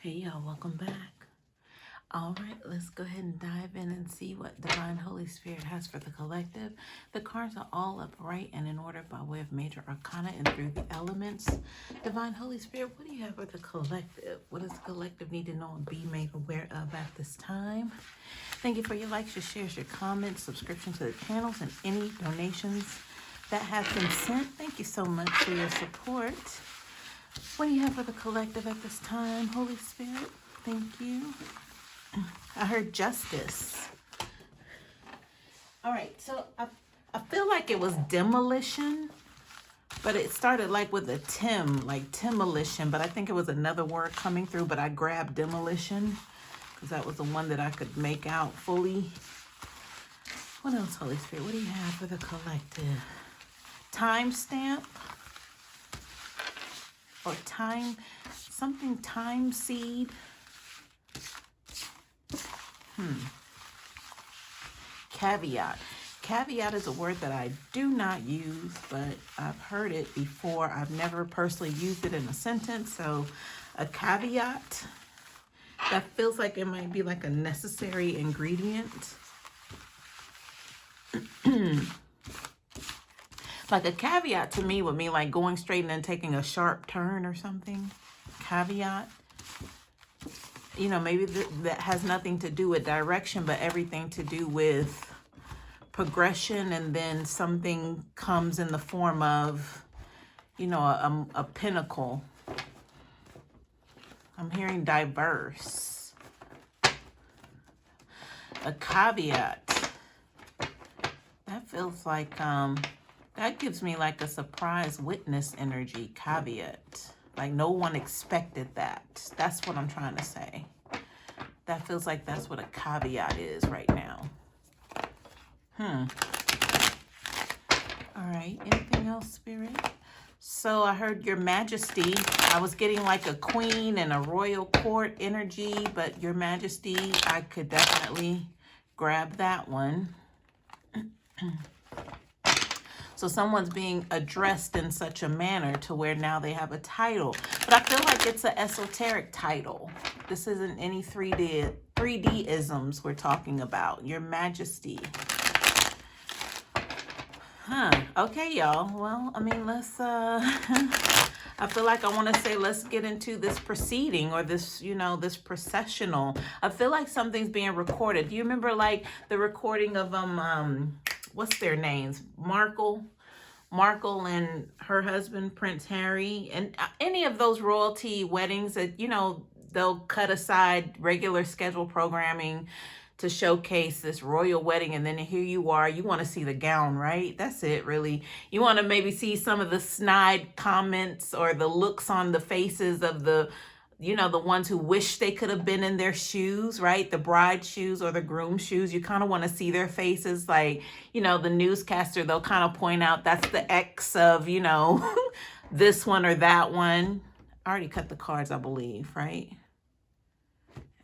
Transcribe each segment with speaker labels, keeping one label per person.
Speaker 1: Hey y'all, welcome back. All right, let's go ahead and dive in and see what Divine Holy Spirit has for the collective. The cards are all upright and in order by way of major arcana and through the elements. Divine Holy Spirit, what do you have for the collective? What does the collective need to know and be made aware of at this time? Thank you for your likes, your shares, your comments, subscription to the channels, and any donations that have been sent. Thank you so much for your support. What do you have for the collective at this time, Holy Spirit? Thank you. I heard justice. All right, so I feel like it was demolition, but it started like with a Tim, like demolition, but I think it was another word coming through, but I grabbed demolition because that was the one that I could make out fully. What else, Holy Spirit? What do you have for the collective? Timestamp or time, something time seed. Caveat. Caveat is a word that I do not use, but I've heard it before. I've never personally used it in a sentence. So a caveat, that feels like it might be like a necessary ingredient. Like a caveat to me would mean like going straight and then taking a sharp turn or something. Caveat. You know, maybe that has nothing to do with direction, but everything to do with progression, and then something comes in the form of, you know, a pinnacle. I'm hearing diverse. A caveat. That feels like, that gives me like a surprise witness energy. Caveat. Like no one expected that. That's what I'm trying to say. That feels like that's what a caveat is right now. All right. Anything else, Spirit? So I heard Your Majesty. I was getting like a queen and a royal court energy, but Your Majesty, I could definitely grab that one. So someone's being addressed in such a manner to where now they have a title. But I feel like it's an esoteric title. This isn't any 3D-isms we're talking about. Your Majesty. Okay, y'all. Well, I mean, let's, I feel like I want to say, let's get into this proceeding or this, you know, this processional. I feel like something's being recorded. Do you remember like the recording of, what's their names? Markle and her husband, Prince Harry, and any of those royalty weddings that, you know, they'll cut aside regular scheduled programming to showcase this royal wedding. And then here you are, you want to see the gown, right? That's it, really. You want to maybe see some of the snide comments or the looks on the faces of the, you know, the ones who wish they could have been in their shoes, right? The bride's shoes or the groom's shoes. You kind of want to see their faces. Like, you know, the newscaster, they'll kind of point out that's the ex of, you know, this one or that one. I already cut the cards, I believe, right?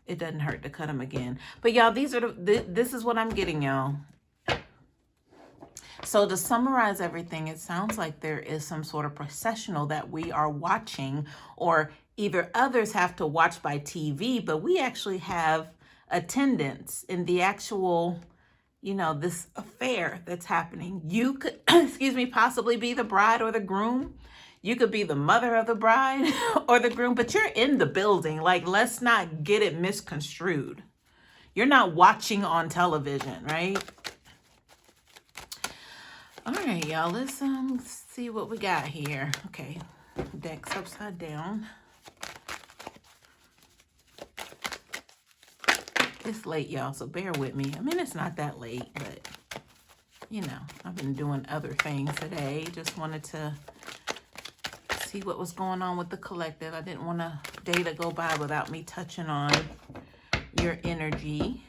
Speaker 1: It doesn't hurt to cut them again. But y'all, these are this is what I'm getting, y'all. So to summarize everything, it sounds like there is some sort of processional that we are watching, or either others have to watch by TV, but we actually have attendance in the actual, you know, this affair that's happening. You could, excuse me, possibly be the bride or the groom. You could be the mother of the bride or the groom, but you're in the building. Like, let's not get it misconstrued. You're not watching on television, right? All right, y'all, let's see what we got here. Okay, deck's upside down. It's late, y'all, so bear with me. I mean, it's not that late, but, you know, I've been doing other things today. Just wanted to see what was going on with the collective. I didn't want a day to go by without me touching on your energy.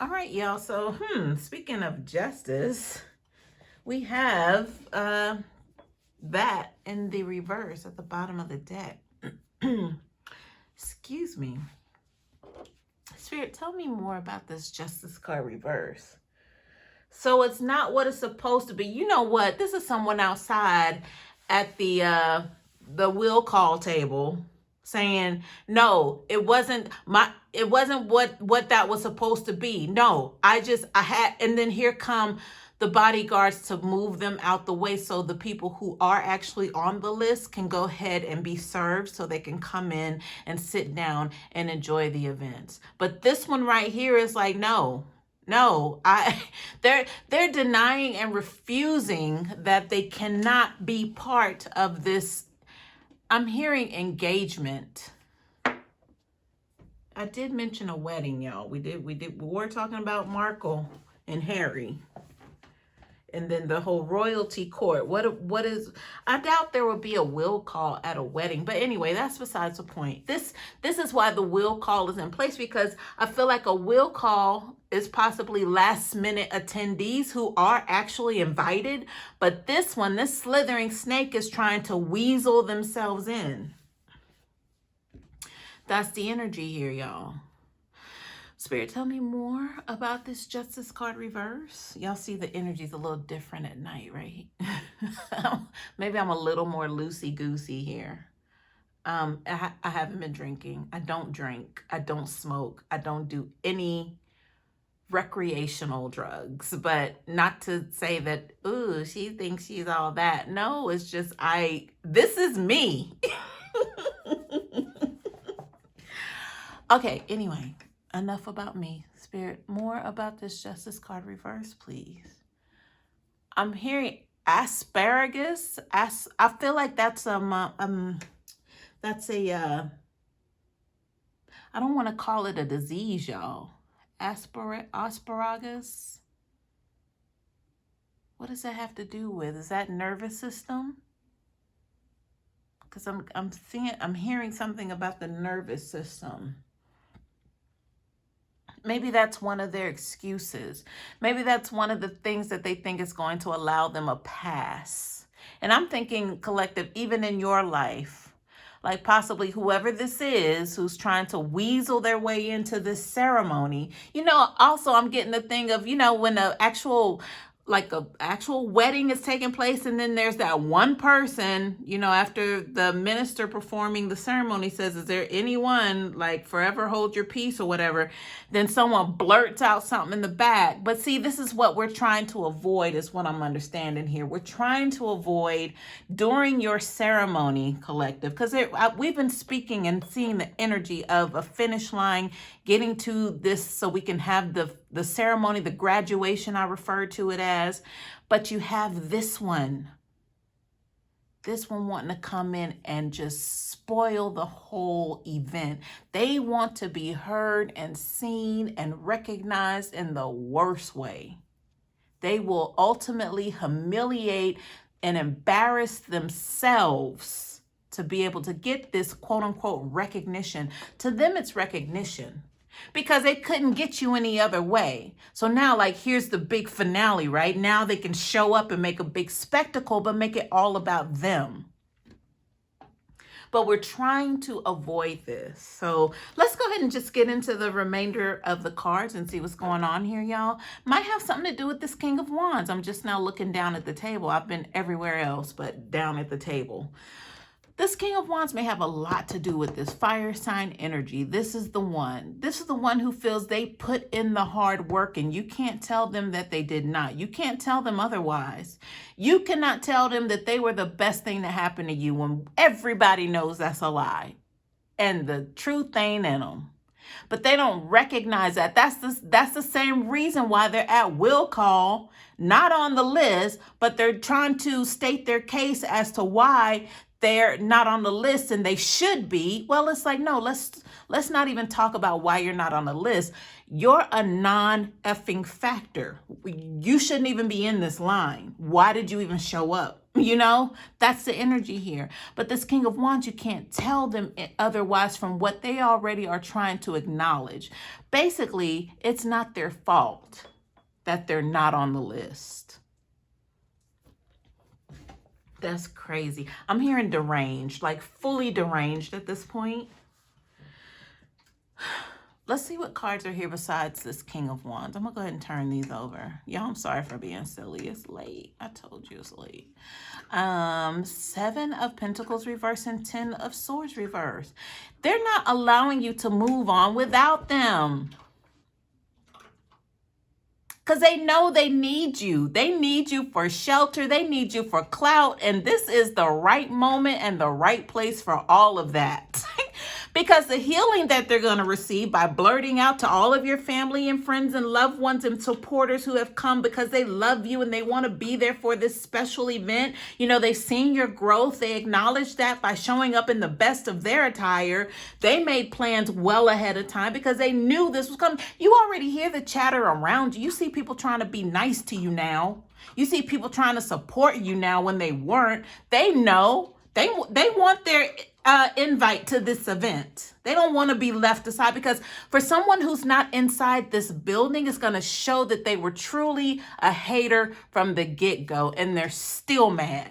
Speaker 1: All right, y'all, so, speaking of justice, we have that in the reverse at the bottom of the deck. Excuse me. Spirit, tell me more about this justice card reverse. So it's not what it's supposed to be. You know what? This is someone outside at the will call table saying, no, it wasn't what that was supposed to be. No, I had, and then here come the bodyguards to move them out the way so the people who are actually on the list can go ahead and be served so they can come in and sit down and enjoy the events. But this one right here is like, no, they're denying and refusing that they cannot be part of this. I'm hearing engagement. I did mention a wedding, y'all. We were talking about Markle and Harry. And then the whole royalty court. What is, I doubt there will be a will call at a wedding. But anyway, that's besides the point. This is why the will call is in place, because I feel like a will call is possibly last minute attendees who are actually invited. But this one, this slithering snake is trying to weasel themselves in. That's the energy here, y'all. Spirit, tell me more about this Justice card reverse. Y'all see the energy's a little different at night, right? Maybe I'm a little more loosey-goosey here. I haven't been drinking. I don't drink. I don't smoke. I don't do any recreational drugs. But not to say that, ooh, she thinks she's all that. No, it's just this is me. Okay, anyway. Enough about me. Spirit, more about this Justice card reverse, please. I'm hearing asparagus. I feel like that's I don't want to call it a disease, y'all. Asparagus. What does that have to do with? Is that nervous system? Because I'm hearing something about the nervous system. Maybe that's one of their excuses. Maybe that's one of the things that they think is going to allow them a pass. And I'm thinking, collective, even in your life, like possibly whoever this is who's trying to weasel their way into this ceremony. Also I'm getting the thing of, when an actual wedding is taking place, and then there's that one person, after the minister performing the ceremony says, is there anyone forever hold your peace or whatever, then someone blurts out something in the back. But see, this is what we're trying to avoid, is what I'm understanding here. We're trying to avoid during your ceremony, collective, because we've been speaking and seeing the energy of a finish line, getting to this so we can have the ceremony, the graduation, I refer to it as. But you have this one wanting to come in and just spoil the whole event. They want to be heard and seen and recognized in the worst way. They will ultimately humiliate and embarrass themselves to be able to get this quote unquote recognition. To them, it's recognition, because they couldn't get you any other way. So now, here's the big finale, right? Now they can show up and make a big spectacle, but make it all about them. But we're trying to avoid this. So let's go ahead and just get into the remainder of the cards and see what's going on here, y'all. Might have something to do with this King of Wands. I'm just now looking down at the table. I've been everywhere else but down at the table. This King of Wands may have a lot to do with this fire sign energy. This is the one who feels they put in the hard work, and you can't tell them that they did not. You can't tell them otherwise. You cannot tell them that they were the best thing that happened to you when everybody knows that's a lie and the truth ain't in them. But they don't recognize that. That's the same reason why they're at will call, not on the list, but they're trying to state their case as to why they're not on the list and they should be. Well, it's like, no, let's not even talk about why you're not on the list. You're a non-effing factor. You shouldn't even be in this line. Why did you even show up? That's the energy here. But this King of Wands, you can't tell them otherwise from what they already are trying to acknowledge. Basically, it's not their fault that they're not on the list. That's crazy. I'm hearing deranged, fully deranged at this point. Let's see what cards are here besides this King of Wands. I'm going to go ahead and turn these over. Y'all, I'm sorry for being silly. It's late. I told you it's late. Seven of Pentacles reverse and 10 of Swords reverse. They're not allowing you to move on without them. Because they know they need you. They need you for shelter. They need you for clout. And this is the right moment and the right place for all of that. Because the healing that they're going to receive by blurting out to all of your family and friends and loved ones and supporters who have come because they love you and they want to be there for this special event. You know, they've seen your growth. They acknowledge that by showing up in the best of their attire. They made plans well ahead of time because they knew this was coming. You already hear the chatter around you. You see people trying to be nice to you now. You see people trying to support you now when they weren't. They know. They want their invite to this event. They don't want to be left aside, because for someone who's not inside this building, it's going to show that they were truly a hater from the get-go and they're still mad.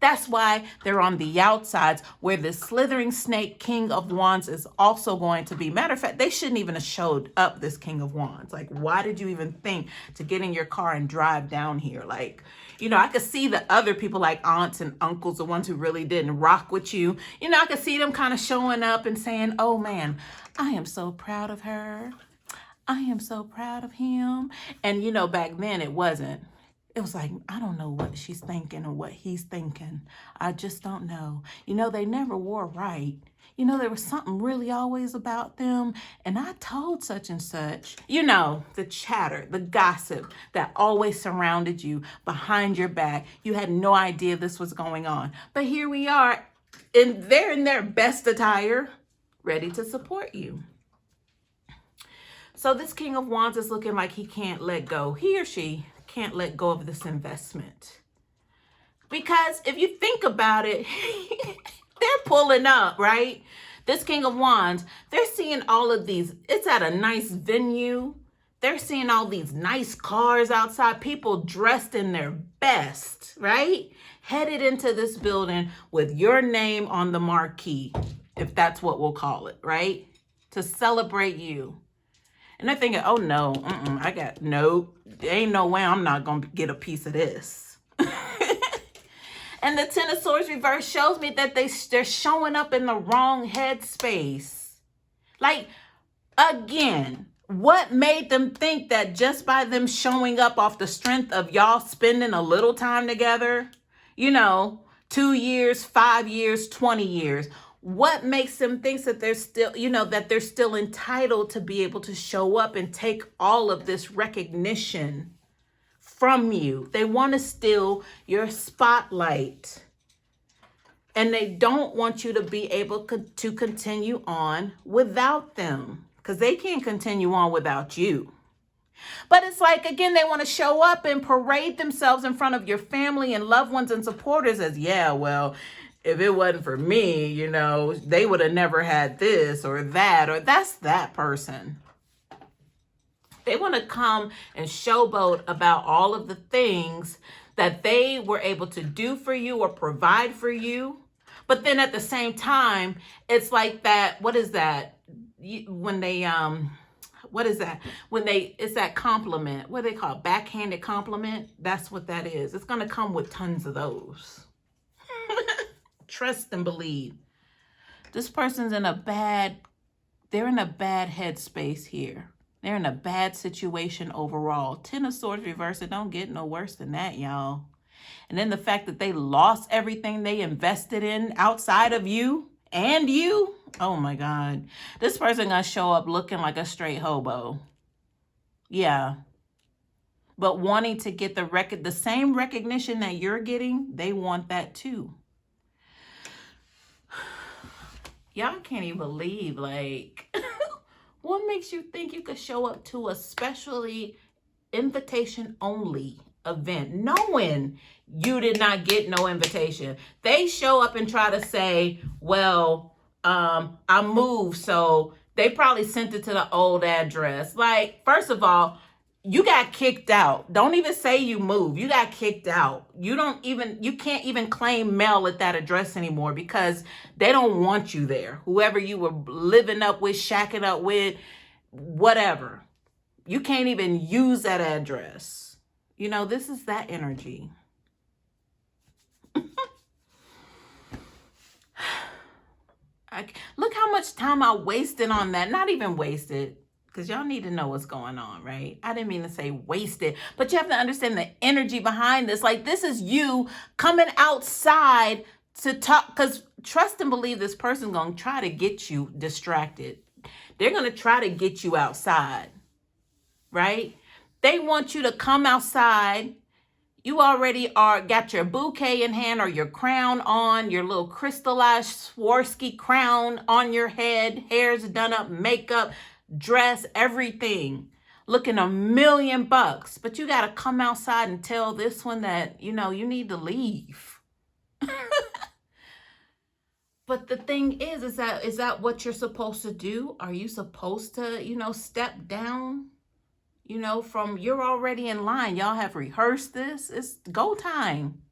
Speaker 1: That's why they're on the outsides, where the slithering snake King of Wands is also going to be. Matter of fact, they shouldn't even have showed up, this King of Wands. Like, why did you even think to get in your car and drive down here? Like, you know, I could see the other people like aunts and uncles, the ones who really didn't rock with you. You know, I could see them kind of showing up and saying, oh man, I am so proud of her. I am so proud of him. And, you know, back then it wasn't. It was like, I don't know what she's thinking or what he's thinking. I just don't know. You know, they never wore right. You know, there was something really always about them. And I told such and such. You know, the chatter, the gossip that always surrounded you behind your back. You had no idea this was going on. But here we are, and they're in their best attire, ready to support you. So this King of Wands is looking like he can't let go. He or she can't let go of this investment. Because if you think about it, they're pulling up, right? This King of Wands, they're seeing all of these. It's at a nice venue. They're seeing all these nice cars outside, people dressed in their best, right? Headed into this building with your name on the marquee, if that's what we'll call it, right? To celebrate you. And they're thinking, oh no, there ain't no way I'm not going to get a piece of this. And the Ten of Swords reverse shows me that they're showing up in the wrong headspace. Like, again, what made them think that just by them showing up off the strength of y'all spending a little time together, you know, 2 years, 5 years, 20 years, what makes them think that they're still, you know, that they're still entitled to be able to show up and take all of this recognition from you? They want to steal your spotlight. And they don't want you to be able to continue on without them, because they can't continue on without you. But it's like, again, they want to show up and parade themselves in front of your family and loved ones and supporters as, yeah, well, if it wasn't for me, you know, they would have never had this or that, or that's that person. They want to come and showboat about all of the things that they were able to do for you or provide for you. But then at the same time, it's like that, what is that? When they, what is that? It's that compliment. What do they call it? Backhanded compliment? That's what that is. It's going to come with tons of those. Trust and believe. This person's they're in a bad headspace here. They're in a bad situation overall. Ten of Swords reverse, it don't get no worse than that, y'all. And then the fact that they lost everything they invested in outside of you and you. Oh my God. This person gonna show up looking like a straight hobo. Yeah. But wanting to get the same recognition that you're getting, they want that too. Y'all can't even believe, like, what makes you think you could show up to a specially invitation only event knowing you did not get no invitation? They show up and try to say, well, I moved, so they probably sent it to the old address. Like, first of all, you got kicked out. Don't even say you moved. You got kicked out. You can't even claim mail at that address anymore because they don't want you there. Whoever you were living up with, shacking up with, whatever. You can't even use that address. You know, this is that energy. Look how much time I wasted on that. Not even wasted, because y'all need to know what's going on, right? I didn't mean to say wasted, but you have to understand the energy behind this. Like, this is you coming outside to talk, because trust and believe this person's going to try to get you distracted. They're going to try to get you outside, right? They want you to come outside. You already got your bouquet in hand or your crown on, your little crystallized Swarovski crown on your head, hair's done up, makeup, dress, everything. Looking $1,000,000. But you got to come outside and tell this one that, you know, you need to leave. But the thing is that what you're supposed to do? Are you supposed to, you know, step down? You know, you're already in line. Y'all have rehearsed this. It's go time.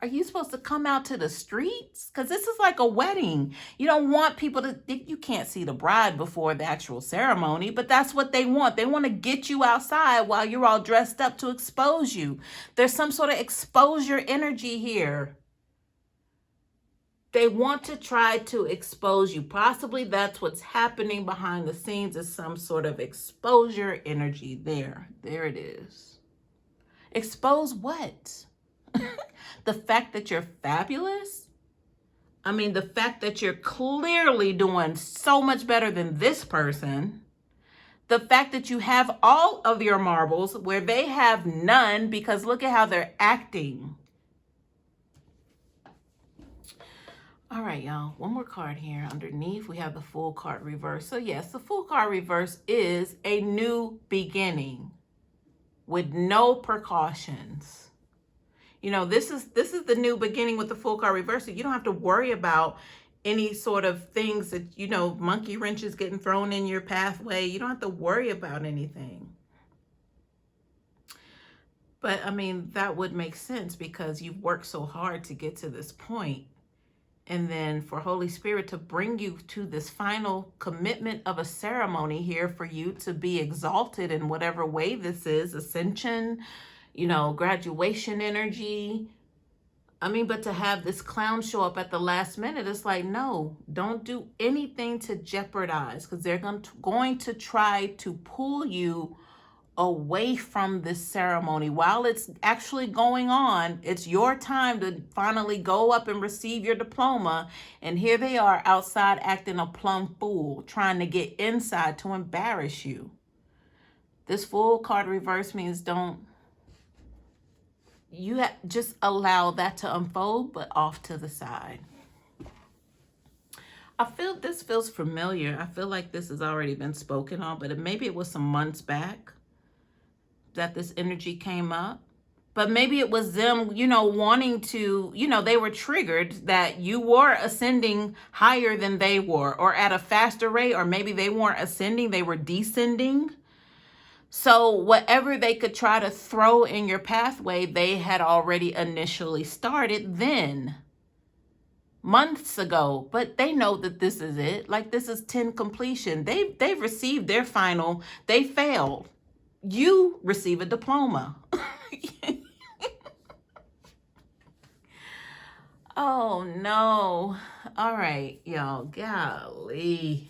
Speaker 1: Are you supposed to come out to the streets? Because this is like a wedding. You don't want people you can't see the bride before the actual ceremony, but that's what they want. They want to get you outside while you're all dressed up to expose you. There's some sort of exposure energy here. They want to try to expose you. Possibly that's what's happening behind the scenes, is some sort of exposure energy there. There it is. Expose what? The fact that you're fabulous? I mean, the fact that you're clearly doing so much better than this person. The fact that you have all of your marbles where they have none, because look at how they're acting. All right, y'all, one more card here. Underneath, we have the Fool card reverse. So yes, the Fool card reverse is a new beginning with no precautions. You know, this is the new beginning with the Fool card reverse. So you don't have to worry about any sort of things that, you know, monkey wrenches getting thrown in your pathway. You don't have to worry about anything. But I mean, that would make sense because you've worked so hard to get to this point. And then for Holy Spirit to bring you to this final commitment of a ceremony here for you to be exalted in whatever way this is, ascension, you know, graduation energy. I mean, but to have this clown show up at the last minute, it's like, no, don't do anything to jeopardize, because they're going to try to pull you away from this ceremony. While it's actually going on, it's your time to finally go up and receive your diploma. And here they are outside acting a plumb fool, trying to get inside to embarrass you. This Fool card reverse means just allow that to unfold, but off to the side. I feel this feels familiar. I feel like this has already been spoken on, but maybe it was some months back that this energy came up. But maybe it was them, you know, wanting to, you know, they were triggered that you were ascending higher than they were, or at a faster rate, or maybe they weren't ascending, they were descending. So whatever they could try to throw in your pathway, they had already initially started then, months ago. But they know that this is it. Like, this is 10 completion. They've received their final. They failed. You receive a diploma. Oh no. All right, y'all. Golly.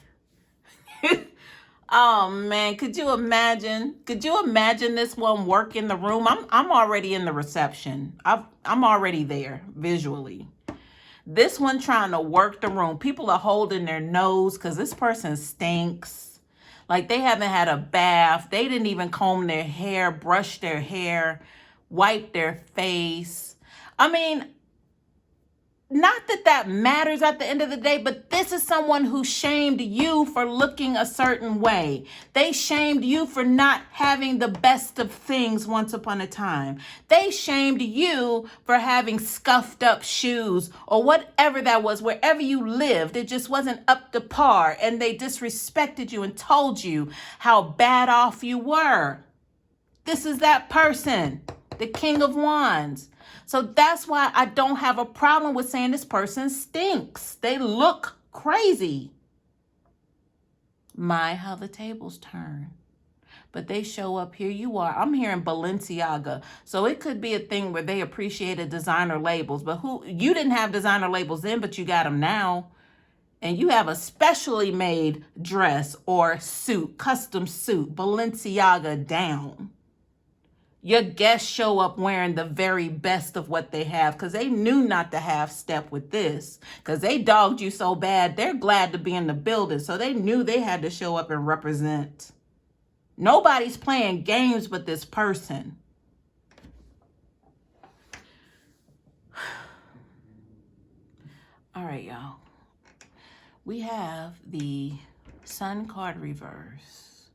Speaker 1: Oh man, could you imagine? Could you imagine this one work in the room? I'm already in the reception. I'm already there visually. This one trying to work the room. People are holding their nose because this person stinks. Like, they haven't had a bath. They didn't even comb their hair, brush their hair, wipe their face. I mean, not that that matters at the end of the day, but this is someone who shamed you for looking a certain way. They shamed you for not having the best of things once upon a time. They shamed you for having scuffed up shoes or whatever that was, wherever you lived. It just wasn't up to par, and they disrespected you and told you how bad off you were. This is that person, the King of Wands. So that's why I don't have a problem with saying this person stinks. They look crazy. My, how the tables turn. But they show up, here you are. I'm hearing Balenciaga. So it could be a thing where they appreciated designer labels, but you didn't have designer labels then, but you got them now. And you have a specially made dress or suit, custom suit, Balenciaga down. Your guests show up wearing the very best of what they have because they knew not to half step with this because they dogged you so bad. They're glad to be in the building. So they knew they had to show up and represent. Nobody's playing games but this person. All right, y'all. We have the Sun card reverse,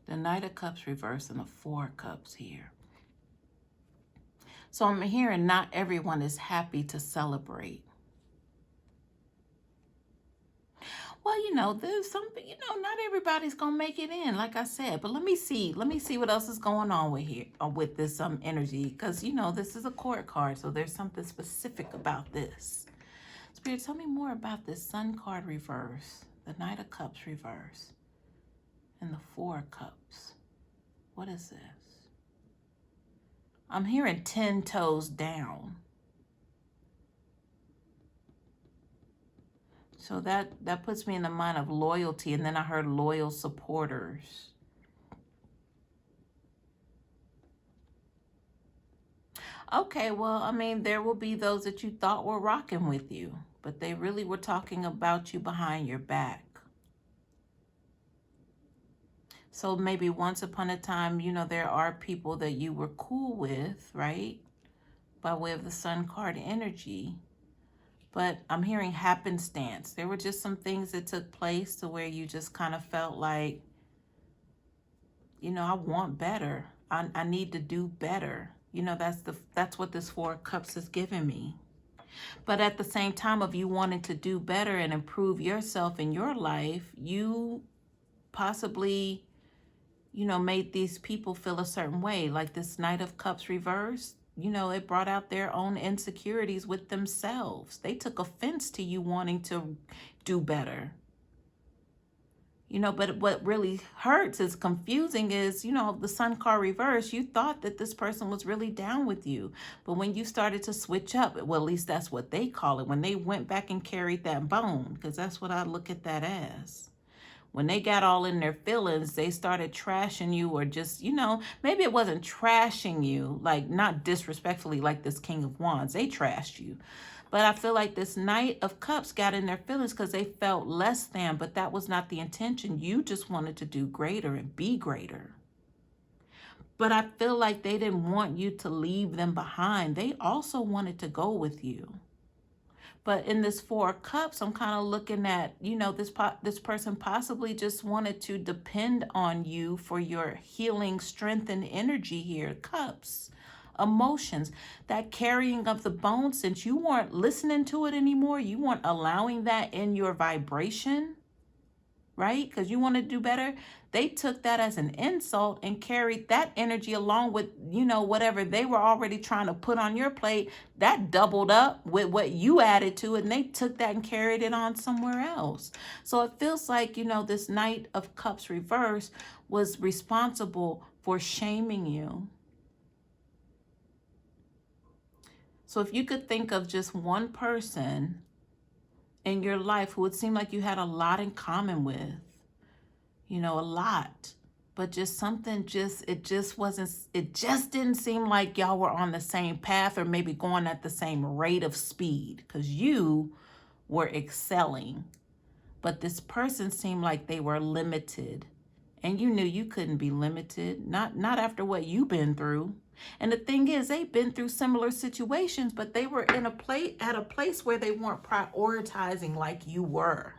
Speaker 1: the Knight of Cups reverse, and the Four of Cups here. So I'm hearing not everyone is happy to celebrate. Well, you know, there's something, you know, not everybody's going to make it in, like I said. But let me see what else is going on with this energy. Because, you know, this is a court card, so there's something specific about this. Spirit, tell me more about this Sun card reverse, the Knight of Cups reverse, and the Four of Cups. What is this? I'm hearing 10 toes down. So that puts me in the mind of loyalty, and then I heard loyal supporters. Okay, well, I mean, there will be those that you thought were rocking with you, but they really were talking about you behind your back. So maybe once upon a time, you know, there are people that you were cool with, right? By way of the Sun card energy. But I'm hearing happenstance. There were just some things that took place to where you just kind of felt like, you know, I want better. I need to do better. You know, that's what this Four of Cups is giving me. But at the same time of you wanting to do better and improve yourself in your life, you possibly, you know, made these people feel a certain way. Like this Knight of Cups reverse, you know, it brought out their own insecurities with themselves. They took offense to you wanting to do better. You know, but what really hurts is confusing is, you know, the Sun card reverse, you thought that this person was really down with you. But when you started to switch up, well, at least that's what they call it. When they went back and carried that bone, because that's what I look at that as. When they got all in their feelings, they started trashing you, or just, you know, maybe it wasn't trashing you, like not disrespectfully like this King of Wands. They trashed you. But I feel like this Knight of Cups got in their feelings because they felt less than, but that was not the intention. You just wanted to do greater and be greater. But I feel like they didn't want you to leave them behind. They also wanted to go with you. But in this Four of Cups, I'm kind of looking at, you know, this person possibly just wanted to depend on you for your healing, strength, and energy here. Cups, emotions, that carrying of the bone, since you weren't listening to it anymore, you weren't allowing that in your vibration, right? Because you want to do better. They took that as an insult and carried that energy along with, you know, whatever they were already trying to put on your plate. That doubled up with what you added to it, and they took that and carried it on somewhere else. So it feels like, you know, this Knight of Cups reverse was responsible for shaming you. So if you could think of just one person in your life who it seemed like you had a lot in common with, you know, a lot, but just something it just didn't seem like y'all were on the same path, or maybe going at the same rate of speed, because you were excelling, but this person seemed like they were limited, and you knew you couldn't be limited, not after what you've been through. And the thing is, they've been through similar situations, but they were at a place where they weren't prioritizing like you were.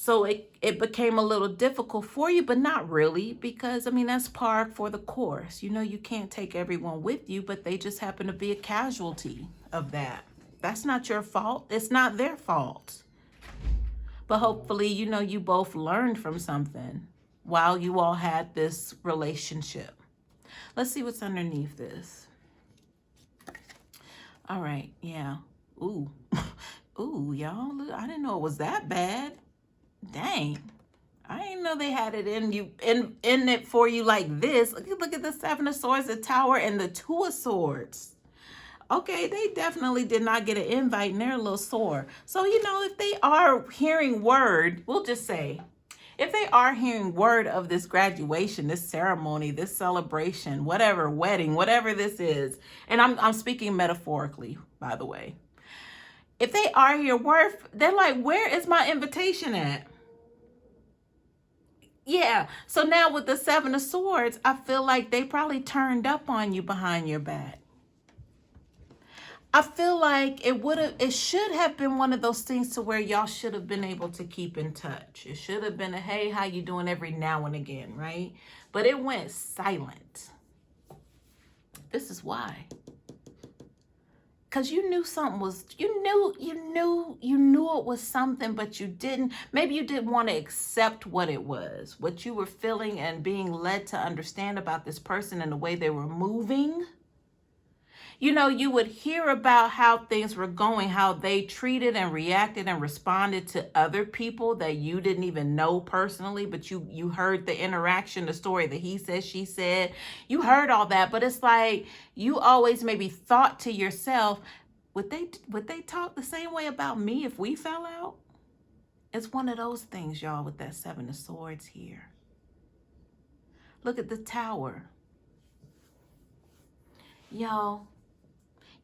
Speaker 1: So it became a little difficult for you, but not really, because, I mean, that's par for the course. You know, you can't take everyone with you, but they just happen to be a casualty of that. That's not your fault. It's not their fault. But hopefully, you know, you both learned from something while you all had this relationship. Let's see what's underneath this. All right, yeah. Ooh. Ooh, y'all, I didn't know it was that bad. Dang. I didn't know they had it in it for you like this. Look at the Seven of Swords, the Tower, and the Two of Swords. Okay, they definitely did not get an invite and they're a little sore. So, if they are hearing word, we'll just say, if they are hearing word of this graduation, this ceremony, this celebration, whatever, wedding, whatever this is, and I'm speaking metaphorically, by the way. If they are hearing word, they're like, where is my invitation at? Yeah. So now with the Seven of Swords, I feel like they probably turned up on you behind your back. I feel like it should have been one of those things to where y'all should have been able to keep in touch. It should have been a, hey, how you doing every now and again, right? But it went silent. This is why. Because you knew something was, you knew it was something, but you didn't, maybe you didn't want to accept what it was, what you were feeling and being led to understand about this person and the way they were moving. You would hear about how things were going, how they treated and reacted and responded to other people that you didn't even know personally, but you heard the interaction, the story that he said, she said. You heard all that, but it's like you always maybe thought to yourself, would they talk the same way about me if we fell out? It's one of those things, y'all, with that Seven of Swords here. Look at the Tower.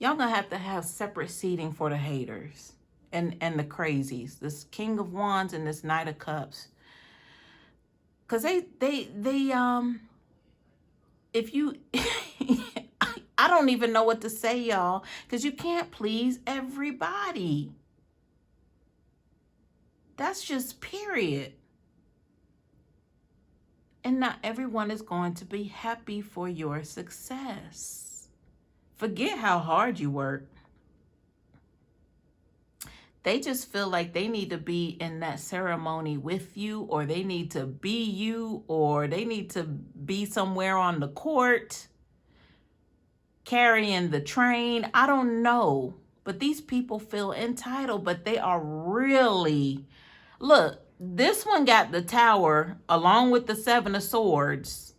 Speaker 1: Y'all gonna have to have separate seating for the haters and the crazies. This King of Wands and this Knight of Cups. Cause if you, I don't even know what to say, y'all, because you can't please everybody. That's just period. And not everyone is going to be happy for your success. Forget how hard you work. They just feel like they need to be in that ceremony with you, or they need to be you, or they need to be somewhere on the court, carrying the train. I don't know. But these people feel entitled, but they are really, look, this one got the Tower along with the Seven of Swords.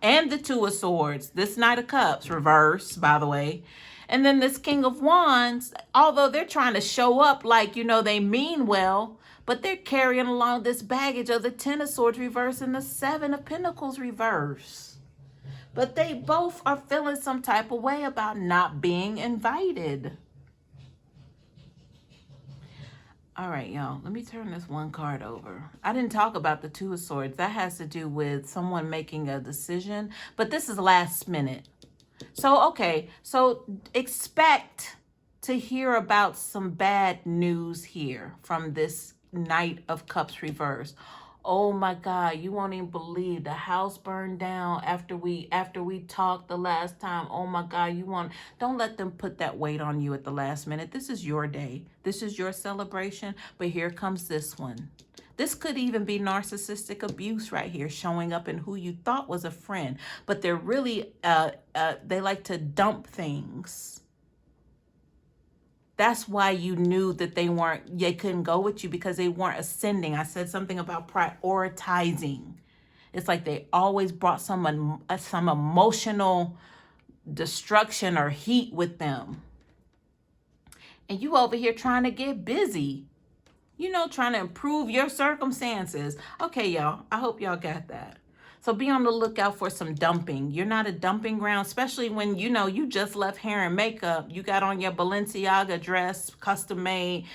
Speaker 1: And the Two of Swords, this Knight of Cups, reverse, by the way. And then this King of Wands, although they're trying to show up like, they mean well, but they're carrying along this baggage of the Ten of Swords reverse and the Seven of Pentacles reverse. But they both are feeling some type of way about not being invited. All right, y'all, let me turn this one card over. I didn't talk about the Two of Swords. That has to do with someone making a decision, but this is last minute. So, okay, so expect to hear about some bad news here from this Knight of Cups reverse. Oh my God, you won't even believe the house burned down after we talked the last time. Oh my God, don't let them put that weight on you at the last minute. This is your day. This is your celebration, but here comes this one. This could even be narcissistic abuse right here, showing up in who you thought was a friend, but they're really, they like to dump things. That's why you knew that they couldn't go with you, because they weren't ascending. I said something about prioritizing. It's like they always brought some emotional destruction or heat with them. And you over here trying to get busy, trying to improve your circumstances. Okay, y'all, I hope y'all got that. So be on the lookout for some dumping. You're not a dumping ground, especially when, you just left hair and makeup. You got on your Balenciaga dress, custom made,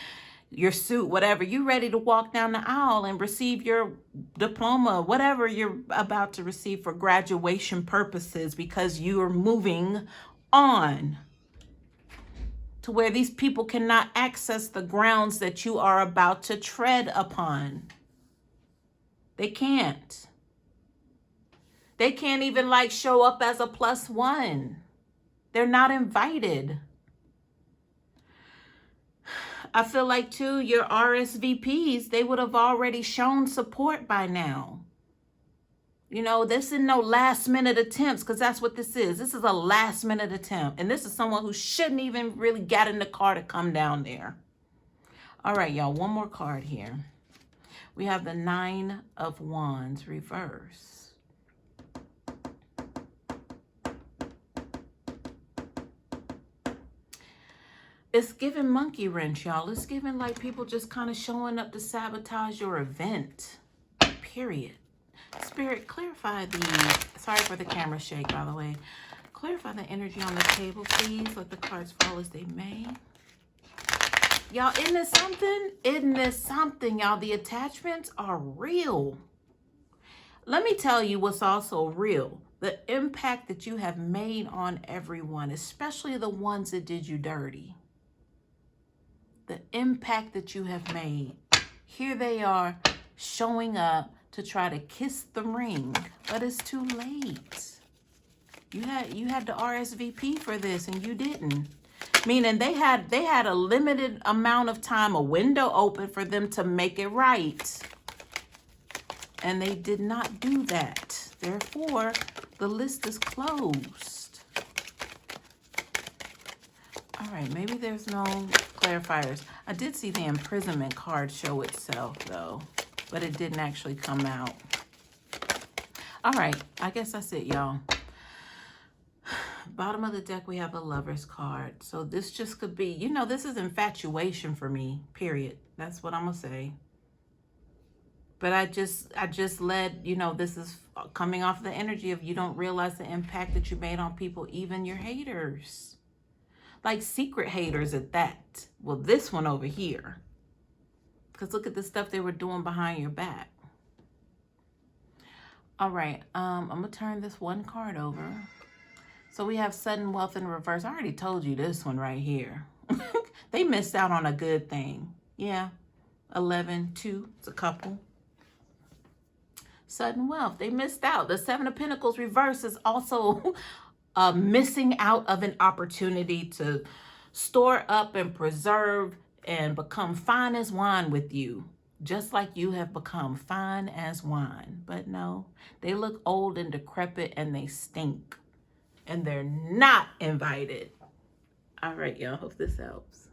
Speaker 1: your suit, whatever. You ready to walk down the aisle and receive your diploma, whatever you're about to receive for graduation purposes, because you are moving on to where these people cannot access the grounds that you are about to tread upon. They can't. They can't even show up as a +1. They're not invited. I feel like too, your RSVPs, they would have already shown support by now. This is no last minute attempts, because that's what this is. This is a last minute attempt. And this is someone who shouldn't even really get in the car to come down there. All right, y'all, one more card here. We have the Nine of Wands reverse. It's giving monkey wrench, y'all. It's giving like people just kind of showing up to sabotage your event, period. Spirit, clarify the, sorry for the camera shake, by the way. Clarify the energy on the table, please. Let the cards fall as they may. Y'all, isn't this something? Isn't this something, y'all? The attachments are real. Let me tell you what's also real. The impact that you have made on everyone, especially the ones that did you dirty. The impact that you have made. Here they are showing up to try to kiss the ring, but it's too late. You had to RSVP for this and you didn't. Meaning they had a limited amount of time, a window open for them to make it right. And they did not do that. Therefore, the list is closed. All right, maybe there's no clarifiers. I did see the imprisonment card show itself though, but it didn't actually come out. All right, I guess that's it, y'all. Bottom of the deck, we have a Lover's card. So this just could be, you know, this is infatuation for me, period. That's what I'm gonna say. But I just let, you know, this is coming off the energy of you don't realize the impact that you made on people, even your haters. Like secret haters at that. Well, this one over here. Because look at the stuff they were doing behind your back. All right, I'm gonna turn this one card over. So we have sudden wealth in reverse. I already told you this one right here. They missed out on a good thing. Yeah, 11, 2, it's a couple. Sudden wealth, they missed out. The Seven of Pentacles reverse is also missing out of an opportunity to store up and preserve and become fine as wine with you. Just like you have become fine as wine. But no, they look old and decrepit and they stink. And they're not invited. All right, y'all. Hope this helps.